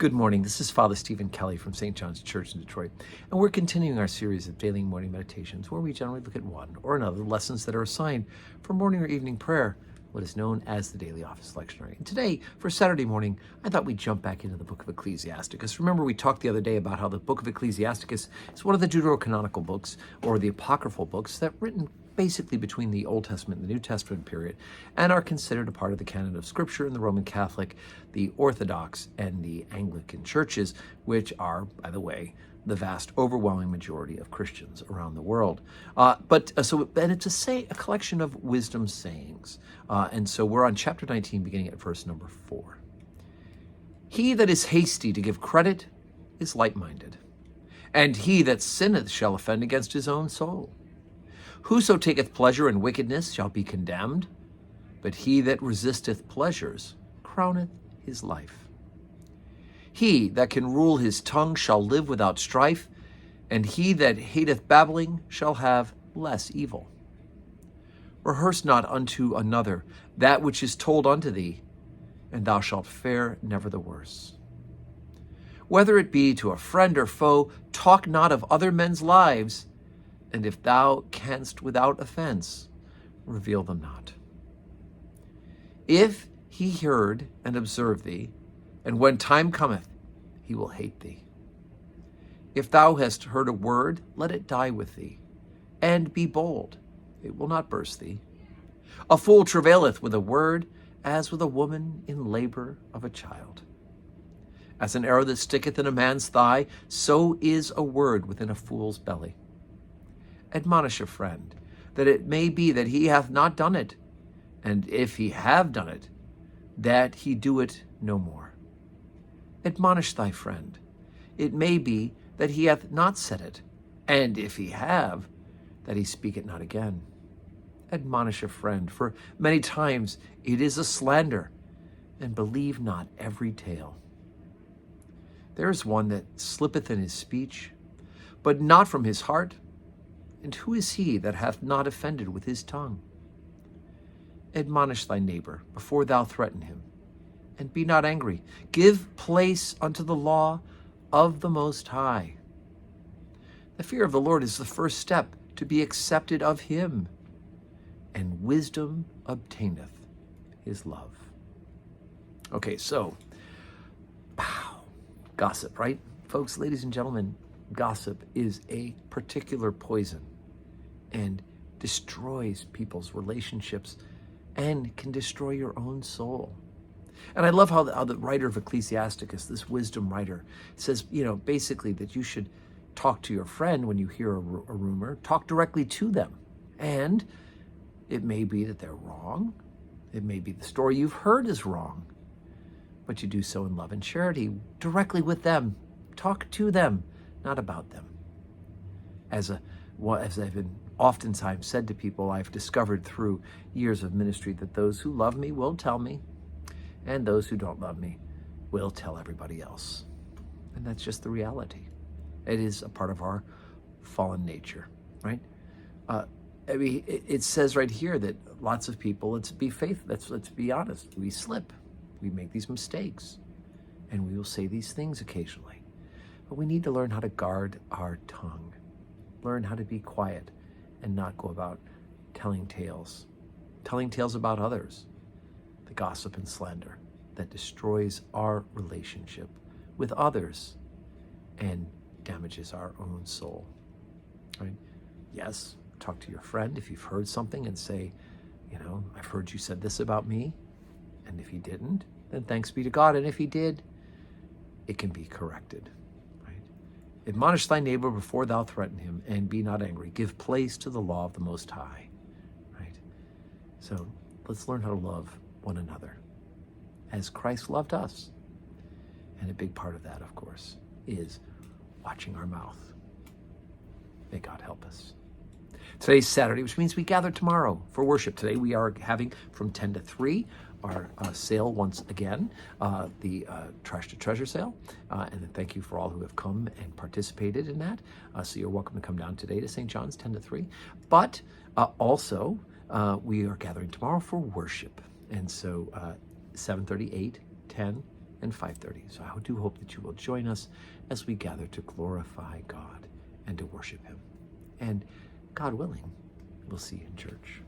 Good morning. This is Father Stephen Kelly from St. John's Church in Detroit, and we're continuing our series of daily morning meditations where we generally look at one or another lessons that are assigned for morning or evening prayer, what is known as the Daily Office Lectionary. And today, for Saturday morning, I thought we'd jump back into the book of Ecclesiasticus. Remember, we talked the other day about how the book of Ecclesiasticus is one of the deuterocanonical books, or the apocryphal books, that written basically between the Old Testament and the New Testament period, and are considered a part of the canon of Scripture in the Roman Catholic, the Orthodox, and the Anglican churches, which are, by the way, the vast overwhelming majority of Christians around the world. And it's a collection of wisdom sayings. And so we're on chapter 19, beginning at verse number 4. He that is hasty to give credit is light-minded, and he that sinneth shall offend against his own soul. Whoso taketh pleasure in wickedness shall be condemned, but he that resisteth pleasures crowneth his life. He that can rule his tongue shall live without strife, and he that hateth babbling shall have less evil. Rehearse not unto another that which is told unto thee, and thou shalt fare never the worse. Whether it be to a friend or foe, talk not of other men's lives, and if thou canst without offense, reveal them not. If he heard and observe thee, and when time cometh, he will hate thee. If thou hast heard a word, let it die with thee, and be bold, it will not burst thee. A fool travaileth with a word, as with a woman in labor of a child. As an arrow that sticketh in a man's thigh, so is a word within a fool's belly. Admonish a friend, that it may be that he hath not done it, and if he have done it, that he do it no more. Admonish thy friend, it may be that he hath not said it, and if he have, that he speak it not again. Admonish a friend, for many times it is a slander, and believe not every tale. There is one that slippeth in his speech, but not from his heart. And who is he that hath not offended with his tongue? Admonish thy neighbor before thou threaten him, and be not angry. Give place unto the law of the Most High. The fear of the Lord is the first step to be accepted of him, and wisdom obtaineth his love. Okay, so, gossip, right? Folks, ladies and gentlemen, gossip is a particular poison and destroys people's relationships and can destroy your own soul. And I love how the writer of Ecclesiasticus, this wisdom writer, says, basically that you should talk to your friend when you hear a rumor, talk directly to them. And it may be that they're wrong. It may be the story you've heard is wrong, but you do so in love and charity, directly with them. Talk to them, not about them. As I've been oftentimes said to people, I've discovered through years of ministry that those who love me will tell me, and those who don't love me will tell everybody else. And that's just the reality. It is a part of our fallen nature, right? It says right here that lots of people, let's be honest, we slip. We make these mistakes, and we will say these things occasionally. But we need to learn how to guard our tongue, learn how to be quiet and not go about telling tales about others, the gossip and slander that destroys our relationship with others and damages our own soul, right? Yes, talk to your friend if you've heard something and say, I've heard you said this about me. And if he didn't, then thanks be to God. And if he did, it can be corrected. Admonish thy neighbor before thou threaten him, and be not angry. Give place to the law of the Most High. Right? So let's learn how to love one another as Christ loved us. And a big part of that, of course, is watching our mouth. May God help us. Today's Saturday, which means we gather tomorrow for worship. Today we are having from 10 to 3 our sale once again, the Trash to Treasure sale. And thank you for all who have come and participated in that. So you're welcome to come down today to St. John's 10 to 3. But also, we are gathering tomorrow for worship. And so 7:30, 8, 10, and 5:30. So I do hope that you will join us as we gather to glorify God and to worship him. And God willing, we'll see you in church.